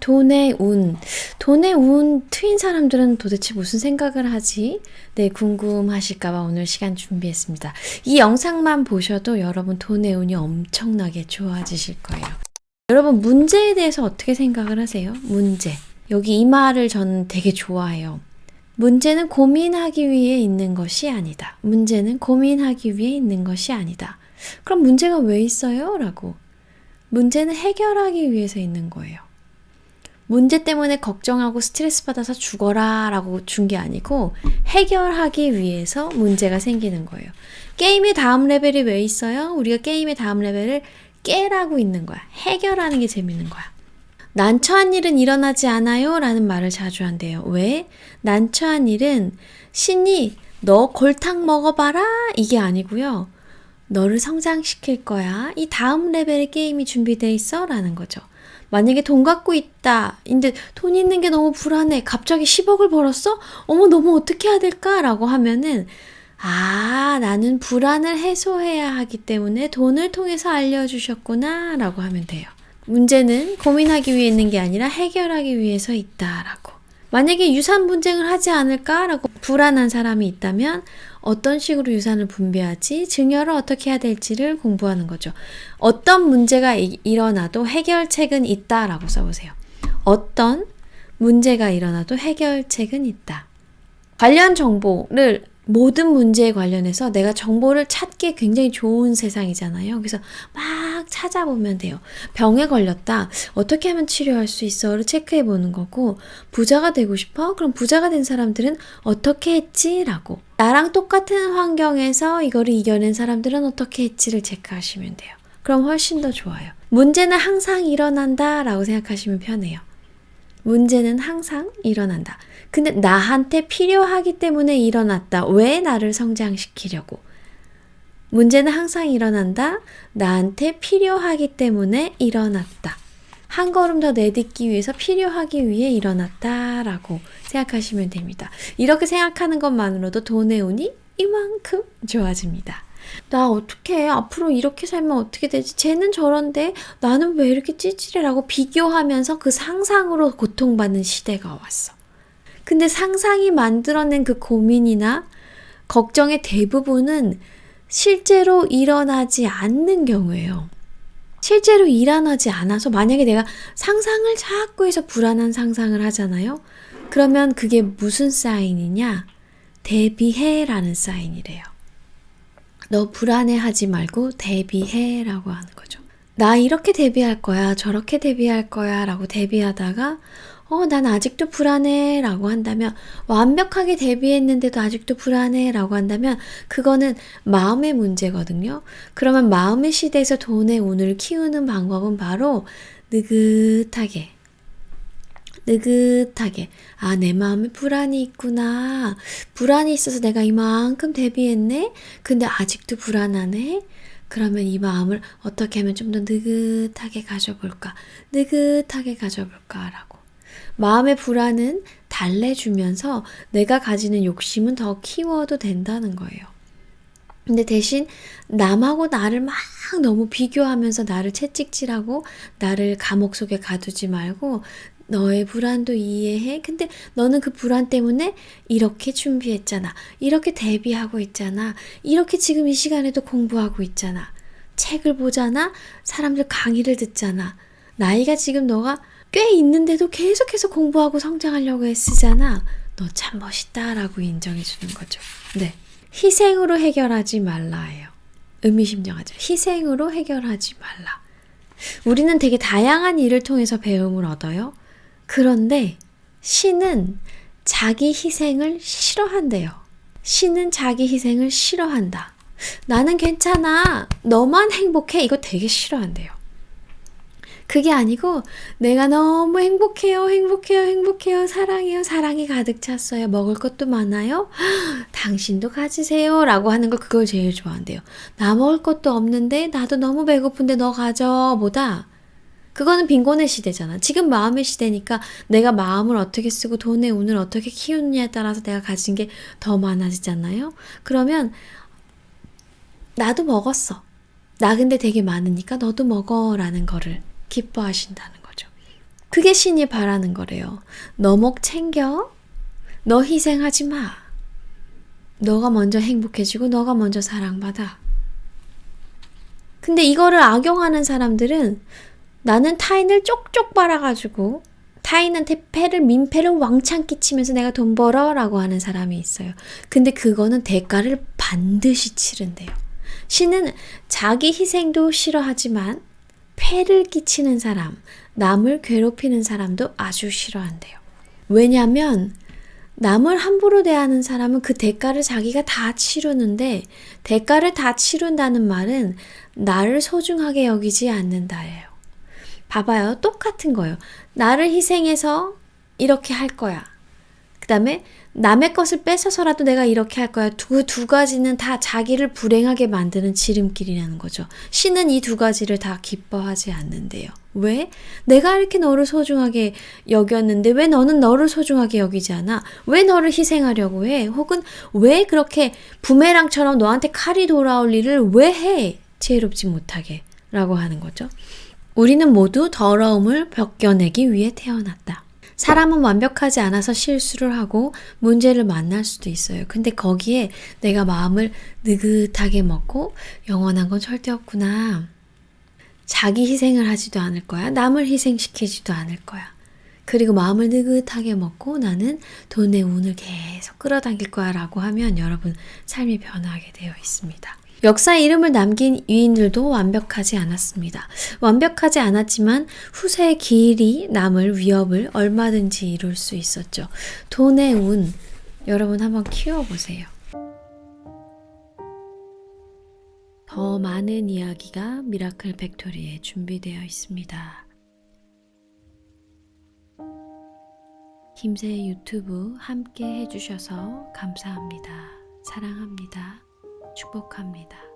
돈의 운. 돈의 운 트인 사람들은 도대체 무슨 생각을 하지? 네, 궁금하실까봐 오늘 시간 준비했습니다. 이 영상만 보셔도 여러분 돈의 운이 엄청나게 좋아지실 거예요. 여러분 문제에 대해서 어떻게 생각을 하세요? 문제. 여기 이 말을 저는 되게 좋아해요. 문제는 고민하기 위해 있는 것이 아니다. 문제는 고민하기 위해 있는 것이 아니다. 그럼 문제가 왜 있어요? 라고. 문제는 해결하기 위해서 있는 거예요. 문제 때문에 걱정하고 스트레스 받아서 죽어라 라고 준 게 아니고 해결하기 위해서 문제가 생기는 거예요. 게임의 다음 레벨이 왜 있어요? 우리가 게임의 다음 레벨을 깨라고 있는 거야. 해결하는 게 재밌는 거야. 난처한 일은 일어나지 않아요? 라는 말을 자주 한대요. 왜? 난처한 일은 신이 너 골탕 먹어봐라 이게 아니고요. 너를 성장시킬 거야. 이 다음 레벨의 게임이 준비돼 있어? 라는 거죠. 만약에 돈 갖고 있다. 근데 돈 있는 게 너무 불안해. 갑자기 10억을 벌었어? 어머, 너무 어떻게 해야 될까? 라고 하면은 나는 불안을 해소해야 하기 때문에 돈을 통해서 알려주셨구나 라고 하면 돼요. 문제는 고민하기 위해 있는 게 아니라 해결하기 위해서 있다라고. 만약에 유산 분쟁을 하지 않을까라고 불안한 사람이 있다면 어떤 식으로 유산을 분배하지, 증여를 어떻게 해야 될지를 공부하는 거죠. 어떤 문제가 일어나도 해결책은 있다라고 써보세요. 어떤 문제가 일어나도 해결책은 있다. 관련 정보를 모든 문제에 관련해서 내가 정보를 찾기 굉장히 좋은 세상이잖아요. 그래서 막 찾아보면 돼요. 병에 걸렸다. 어떻게 하면 치료할 수 있어?를 체크해 보는 거고, 부자가 되고 싶어? 그럼 부자가 된 사람들은 어떻게 했지? 라고. 나랑 똑같은 환경에서 이거를 이겨낸 사람들은 어떻게 했지를 체크하시면 돼요. 그럼 훨씬 더 좋아요. 문제는 항상 일어난다 라고 생각하시면 편해요. 문제는 항상 일어난다. 근데 나한테 필요하기 때문에 일어났다. 왜 나를 성장시키려고? 문제는 항상 일어난다. 나한테 필요하기 때문에 일어났다. 한 걸음 더 내딛기 위해서 필요하기 위해 일어났다 라고 생각하시면 됩니다. 이렇게 생각하는 것만으로도 돈의 운이 이만큼 좋아집니다. 나 어떡해? 앞으로 이렇게 살면 어떻게 되지? 쟤는 저런데 나는 왜 이렇게 찌질해라고 비교하면서 그 상상으로 고통받는 시대가 왔어. 근데 상상이 만들어낸 그 고민이나 걱정의 대부분은 실제로 일어나지 않는 경우예요. 실제로 일어나지 않아서 만약에 내가 상상을 자꾸 해서 불안한 상상을 하잖아요. 그러면 그게 무슨 사인이냐? 대비해라는 사인이래요. 너 불안해하지 말고 대비해라고 하는 거죠. 나 이렇게 대비할 거야, 저렇게 대비할 거야 라고 대비하다가 난 아직도 불안해 라고 한다면, 완벽하게 대비했는데도 아직도 불안해 라고 한다면 그거는 마음의 문제거든요. 그러면 마음의 시대에서 돈의 운을 키우는 방법은 바로 느긋하게 내 마음에 불안이 있구나. 불안이 있어서 내가 이만큼 대비했네. 근데 아직도 불안하네. 그러면 이 마음을 어떻게 하면 좀 더 느긋하게 가져볼까 라고. 마음의 불안은 달래주면서 내가 가지는 욕심은 더 키워도 된다는 거예요. 근데 대신 남하고 나를 막 너무 비교하면서 나를 채찍질하고 나를 감옥 속에 가두지 말고, 너의 불안도 이해해. 근데 너는 그 불안 때문에 이렇게 준비했잖아. 이렇게 대비하고 있잖아. 이렇게 지금 이 시간에도 공부하고 있잖아. 책을 보잖아. 사람들 강의를 듣잖아. 나이가 지금 너가 꽤 있는데도 계속해서 공부하고 성장하려고 애쓰잖아. 너 참 멋있다라고 인정해 주는 거죠. 네. 희생으로 해결하지 말라예요. 의미심장하죠. 희생으로 해결하지 말라. 우리는 되게 다양한 일을 통해서 배움을 얻어요. 그런데 신은 자기 희생을 싫어한대요. 신은 자기 희생을 싫어한다. 나는 괜찮아. 너만 행복해. 이거 되게 싫어한대요. 그게 아니고 내가 너무 행복해요. 사랑해요. 사랑이 가득 찼어요. 먹을 것도 많아요. 당신도 가지세요. 라고 하는 걸, 그걸 제일 좋아한대요. 나 먹을 것도 없는데 나도 너무 배고픈데 너 가져 보다, 그거는 빈곤의 시대잖아. 지금 마음의 시대니까 내가 마음을 어떻게 쓰고 돈의 운을 어떻게 키우느냐에 따라서 내가 가진 게 더 많아지잖아요. 그러면 나도 먹었어. 나 근데 되게 많으니까 너도 먹어 라는 거를 기뻐하신다는 거죠. 그게 신이 바라는 거래요. 너 목 챙겨. 너 희생하지 마. 너가 먼저 행복해지고 너가 먼저 사랑받아. 근데 이거를 악용하는 사람들은 나는 타인을 쪽쪽 빨아가지고 타인한테 민폐를 왕창 끼치면서 내가 돈 벌어 라고 하는 사람이 있어요. 근데 그거는 대가를 반드시 치른대요. 신은 자기 희생도 싫어하지만 폐를 끼치는 사람, 남을 괴롭히는 사람도 아주 싫어한대요. 왜냐하면 남을 함부로 대하는 사람은 그 대가를 자기가 다 치르는데, 대가를 다 치른다는 말은 나를 소중하게 여기지 않는다예요. 봐봐요. 똑같은 거예요. 나를 희생해서 이렇게 할 거야. 그 다음에 남의 것을 뺏어서라도 내가 이렇게 할 거야. 그 두 가지는 다 자기를 불행하게 만드는 지름길이라는 거죠. 신은 이 두 가지를 다 기뻐하지 않는데요. 왜? 내가 이렇게 너를 소중하게 여겼는데 왜 너는 너를 소중하게 여기지 않아? 왜 너를 희생하려고 해? 혹은 왜 그렇게 부메랑처럼 너한테 칼이 돌아올 일을 왜 해? 지혜롭지 못하게 라고 하는 거죠. 우리는 모두 더러움을 벗겨내기 위해 태어났다. 사람은 완벽하지 않아서 실수를 하고 문제를 만날 수도 있어요. 근데 거기에 내가 마음을 느긋하게 먹고 영원한 건 절대 없구나. 자기 희생을 하지도 않을 거야. 남을 희생시키지도 않을 거야. 그리고 마음을 느긋하게 먹고 나는 돈의 운을 계속 끌어당길 거야 라고 하면 여러분 삶이 변화하게 되어 있습니다. 역사에 이름을 남긴 위인들도 완벽하지 않았습니다. 완벽하지 않았지만 후세의 길이 남을 위협을 얼마든지 이룰 수 있었죠. 돈의 운, 여러분 한번 키워보세요. 더 많은 이야기가 미라클 팩토리에 준비되어 있습니다. 김새의 유튜브 함께 해주셔서 감사합니다. 사랑합니다. 축복합니다.